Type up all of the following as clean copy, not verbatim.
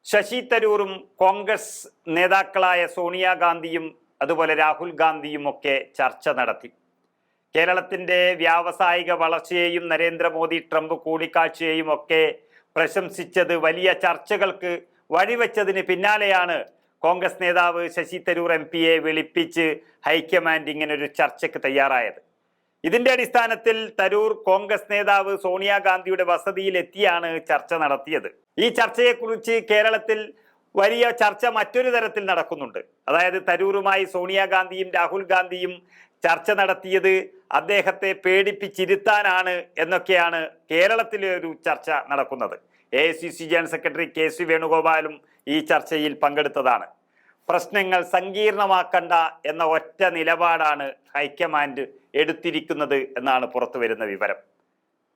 ശശി തരൂറും കോൺഗ്രസ് നേതാക്കളായ സോണിയാഗാന്ധിയും അതുപോലെ രാഹുൽ ഗാന്ധിയും ഒക്കെ ചർച്ച നടത്തി. കേരളത്തിന്റെ വ്യാവസായിക വളർച്ചയെയും നരേന്ദ്രമോദി ട്രംപ് കൂടിക്കാഴ്ചയെയും ഒക്കെ പ്രശംസിച്ചത് വലിയ ചർച്ചകൾക്ക് വഴിവെച്ചതിന് പിന്നാലെയാണ് കോൺഗ്രസ് നേതാവ് ശശി തരൂർ MP-യെ വിളിപ്പിച്ച് ഹൈക്കമാൻഡ് ഇങ്ങനൊരു ചർച്ചയ്ക്ക് തയ്യാറായത്. ഇതിന്റെ അടിസ്ഥാനത്തിൽ തരൂർ കോൺഗ്രസ് നേതാവ് സോണിയാഗാന്ധിയുടെ വസതിയിൽ എത്തിയാണ് ചർച്ച നടത്തിയത്. ഈ ചർച്ചയെക്കുറിച്ച് കേരളത്തിൽ വലിയ ചർച്ച മറ്റൊരു തരത്തിൽ നടക്കുന്നുണ്ട്. അതായത് തരൂറുമായി സോണിയാഗാന്ധിയും രാഹുൽ ഗാന്ധിയും ചർച്ച നടത്തിയത് അദ്ദേഹത്തെ പേടിപ്പിച്ചിരുത്താനാണ് എന്നൊക്കെയാണ് കേരളത്തിലെ ഒരു ചർച്ച നടക്കുന്നത്. AICC ജനറൽ സെക്രട്ടറി KC വേണുഗോപാലും ഈ ചർച്ചയിൽ പങ്കെടുത്തതാണ്. പ്രശ്നങ്ങൾ സങ്കീർണമാക്കണ്ട എന്ന ഒറ്റ നിലപാടാണ് ഹൈക്കമാൻഡ് എടുത്തിരിക്കുന്നത് എന്നാണ് പുറത്തു വരുന്ന വിവരം.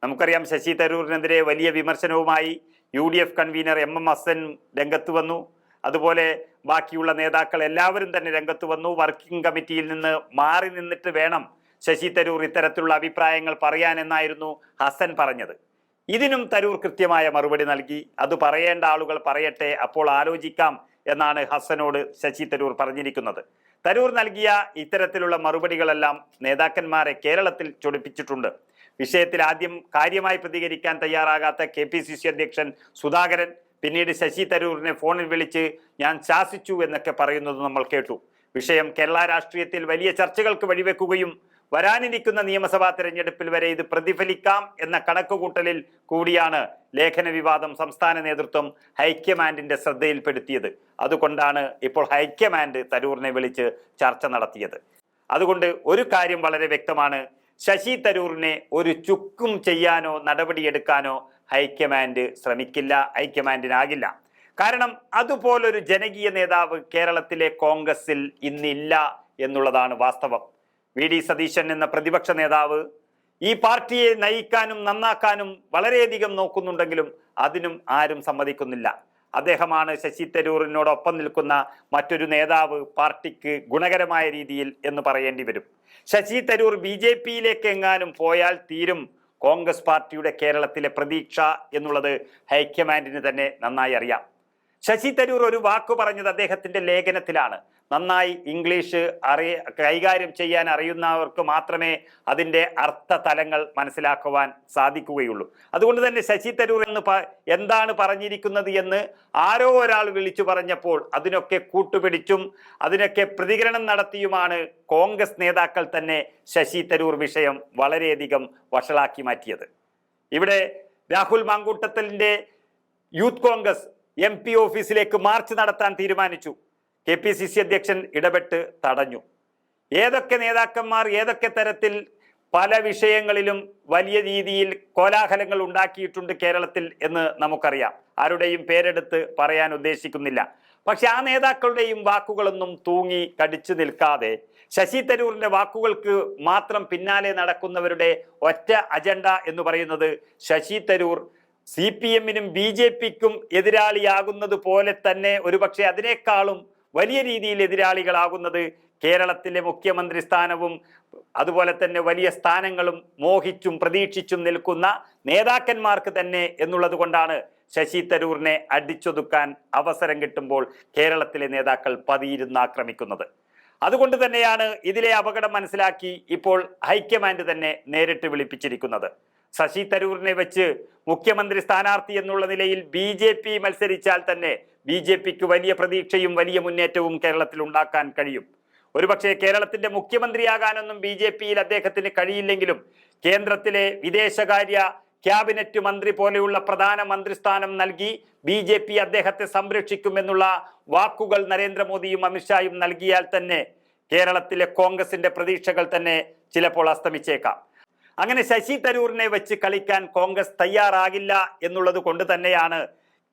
നമുക്കറിയാം, ശശി തരൂരിനെതിരെ വലിയ വിമർശനവുമായി UDF കൺവീനർ MM ഹസൻ രംഗത്ത് വന്നു. അതുപോലെ ബാക്കിയുള്ള നേതാക്കൾ എല്ലാവരും തന്നെ രംഗത്ത് വന്നു. വർക്കിംഗ് കമ്മിറ്റിയിൽ നിന്ന് മാറി നിന്നിട്ട് വേണം ശശി തരൂർ ഇത്തരത്തിലുള്ള അഭിപ്രായങ്ങൾ പറയാനെന്നായിരുന്നു ഹസൻ പറഞ്ഞത്. ഇതിനും തരൂർ കൃത്യമായ മറുപടി നൽകി. അത് പറയേണ്ട ആളുകൾ പറയട്ടെ, അപ്പോൾ ആലോചിക്കാം എന്നാണ് ഹസനോട് ശശി തരൂർ പറഞ്ഞിരിക്കുന്നത്. തരൂർ നൽകിയ ഇത്തരത്തിലുള്ള മറുപടികളെല്ലാം നേതാക്കന്മാരെ കേരളത്തിൽ ചൊടിപ്പിച്ചിട്ടുണ്ട്. വിഷയത്തിൽ ആദ്യം കാര്യമായി പ്രതികരിക്കാൻ തയ്യാറാകാത്ത KPCC അധ്യക്ഷൻ സുധാകരൻ പിന്നീട് ശശി തരൂരിനെ ഫോണിൽ വിളിച്ച് ഞാൻ ശാസിച്ചു എന്നൊക്കെ പറയുന്നത് നമ്മൾ കേട്ടു. വിഷയം കേരള രാഷ്ട്രീയത്തിൽ വലിയ ചർച്ചകൾക്ക് വഴിവെക്കുകയും വരാനിരിക്കുന്ന നിയമസഭാ തെരഞ്ഞെടുപ്പിൽ വരെ ഇത് പ്രതിഫലിക്കാം എന്ന കണക്കുകൂട്ടലിൽ കൂടിയാണ് ലേഖന വിവാദം സംസ്ഥാന നേതൃത്വം ഹൈക്കമാൻഡിന്റെ ശ്രദ്ധയിൽപ്പെടുത്തിയത്. അതുകൊണ്ടാണ് ഇപ്പോൾ ഹൈക്കമാൻഡ് തരൂറിനെ വിളിച്ച് ചർച്ച നടത്തിയത്. അതുകൊണ്ട് ഒരു കാര്യം വളരെ വ്യക്തമാണ്, ശശി തരൂറിനെ ഒരു ചുക്കും ചെയ്യാനോ നടപടിയെടുക്കാനോ ഹൈക്കമാൻഡ് ശ്രമിക്കില്ല, ഹൈക്കമാൻഡിനാകില്ല. കാരണം അതുപോലൊരു ജനകീയ നേതാവ് കേരളത്തിലെ കോൺഗ്രസിൽ ഇന്നില്ല എന്നുള്ളതാണ് വാസ്തവം. VD സതീശൻ എന്ന പ്രതിപക്ഷ നേതാവ് ഈ പാർട്ടിയെ നയിക്കാനും നന്നാക്കാനും വളരെയധികം നോക്കുന്നുണ്ടെങ്കിലും അതിനും ആരും സമ്മതിക്കുന്നില്ല. അദ്ദേഹമാണ് ശശി തരൂരിനോടൊപ്പം നിൽക്കുന്ന മറ്റൊരു നേതാവ് പാർട്ടിക്ക് ഗുണകരമായ രീതിയിൽ എന്ന് പറയേണ്ടി വരും. ശശി തരൂർ BJP-യിലേക്ക് എങ്ങാനും പോയാൽ തീരും കോൺഗ്രസ് പാർട്ടിയുടെ കേരളത്തിലെ പ്രതീക്ഷ എന്നുള്ളത് ഹൈക്കമാൻഡിന് തന്നെ നന്നായി അറിയാം. ശശി തരൂർ ഒരു വാക്ക് പറഞ്ഞത് അദ്ദേഹത്തിന്റെ ലേഖനത്തിലാണ്. നന്നായി ഇംഗ്ലീഷ് കൈകാര്യം ചെയ്യാൻ അറിയുന്നവർക്ക് മാത്രമേ അതിൻ്റെ അർത്ഥതലങ്ങൾ മനസ്സിലാക്കുവാൻ സാധിക്കുകയുള്ളൂ. അതുകൊണ്ട് തന്നെ ശശി തരൂർ എന്താണ് പറഞ്ഞിരിക്കുന്നത് എന്ന് ആരോ ഒരാൾ വിളിച്ചു പറഞ്ഞപ്പോൾ അതിനൊക്കെ കൂട്ടുപിടിച്ചും അതിനൊക്കെ പ്രതികരണം നടത്തിയുമാണ് കോൺഗ്രസ് നേതാക്കൾ തന്നെ ശശി തരൂർ വിഷയം വളരെയധികം വഷളാക്കി മാറ്റിയത്. ഇവിടെ രാഹുൽ മാങ്കൂട്ടത്തലിന്റെ യൂത്ത് കോൺഗ്രസ് MP ഓഫീസിലേക്ക് മാർച്ച് നടത്താൻ തീരുമാനിച്ചു. KPCC അധ്യക്ഷൻ ഇടപെട്ട് തടഞ്ഞു. ഏതൊക്കെ നേതാക്കന്മാർ ഏതൊക്കെ തരത്തിൽ പല വിഷയങ്ങളിലും വലിയ രീതിയിൽ കോലാഹലങ്ങൾ ഉണ്ടാക്കിയിട്ടുണ്ട് കേരളത്തിൽ എന്ന് നമുക്കറിയാം. ആരുടെയും പേരെടുത്ത് പറയാൻ ഉദ്ദേശിക്കുന്നില്ല. പക്ഷെ ആ നേതാക്കളുടെയും വാക്കുകളൊന്നും തൂങ്ങി കടിച്ചു നിൽക്കാതെ ശശി തരൂരിന്റെ വാക്കുകൾക്ക് മാത്രം പിന്നാലെ നടക്കുന്നവരുടെ ഒറ്റ അജണ്ട എന്ന് പറയുന്നത് ശശി തരൂർ CPM-നും BJP-ക്കും എതിരാളിയാകുന്നത് പോലെ തന്നെ ഒരുപക്ഷെ അതിനേക്കാളും വലിയ രീതിയിൽ എതിരാളികളാകുന്നത് കേരളത്തിലെ മുഖ്യമന്ത്രി സ്ഥാനവും അതുപോലെ തന്നെ വലിയ സ്ഥാനങ്ങളും മോഹിച്ചും പ്രതീക്ഷിച്ചും നിൽക്കുന്ന നേതാക്കന്മാർക്ക് തന്നെ എന്നുള്ളത് കൊണ്ടാണ് ശശി തരൂരിനെ അടിച്ചൊതുക്കാൻ അവസരം കിട്ടുമ്പോൾ കേരളത്തിലെ നേതാക്കൾ പതിയിരുന്ന് ആക്രമിക്കുന്നത്. അതുകൊണ്ട് തന്നെയാണ് ഇതിലെ അപകടം മനസ്സിലാക്കി ഇപ്പോൾ ഹൈക്കമാൻഡ് തന്നെ നേരിട്ട് വിളിപ്പിച്ചിരിക്കുന്നത്. ശശി തരൂരിനെ വെച്ച് മുഖ്യമന്ത്രി സ്ഥാനാർത്ഥി എന്നുള്ള നിലയിൽ BJP മത്സരിച്ചാൽ തന്നെ BJP-ക്ക് വലിയ പ്രതീക്ഷയും വലിയ മുന്നേറ്റവും കേരളത്തിൽ ഉണ്ടാക്കാൻ കഴിയും. ഒരുപക്ഷെ കേരളത്തിന്റെ മുഖ്യമന്ത്രിയാകാനൊന്നും BJP-യിൽ അദ്ദേഹത്തിന് കഴിയില്ലെങ്കിലും കേന്ദ്രത്തിലെ വിദേശകാര്യ ക്യാബിനറ്റ് മന്ത്രി പോലെയുള്ള പ്രധാന മന്ത്രിസ്ഥാനം നൽകി BJP അദ്ദേഹത്തെ സംരക്ഷിക്കുമെന്നുള്ള വാക്കുകൾ നരേന്ദ്രമോദിയും അമിത്ഷായും നൽകിയാൽ തന്നെ കേരളത്തിലെ കോൺഗ്രസിന്റെ പ്രതീക്ഷകൾ തന്നെ ചിലപ്പോൾ അസ്തമിച്ചേക്കാം. അങ്ങനെ ശശി തരൂരിനെ വെച്ച് കളിക്കാൻ കോൺഗ്രസ് തയ്യാറാകില്ല എന്നുള്ളത് കൊണ്ട് തന്നെയാണ്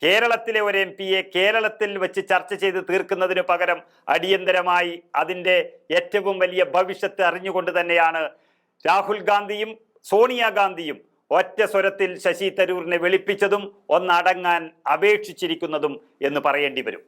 കേരളത്തിലെ ഒരു MP-യെ കേരളത്തിൽ വെച്ച് ചർച്ച ചെയ്ത് തീർക്കുന്നതിന് പകരം അടിയന്തരമായി അതിൻ്റെ ഏറ്റവും വലിയ ഭവിഷ്യത്ത് അറിഞ്ഞുകൊണ്ട് തന്നെയാണ് രാഹുൽ ഗാന്ധിയും സോണിയാഗാന്ധിയും ഒറ്റ സ്വരത്തിൽ ശശി തരൂരിനെ വിളിപ്പിച്ചതും ഒന്നടങ്ങാൻ അപേക്ഷിച്ചിരിക്കുന്നതും എന്ന് പറയേണ്ടി വരും.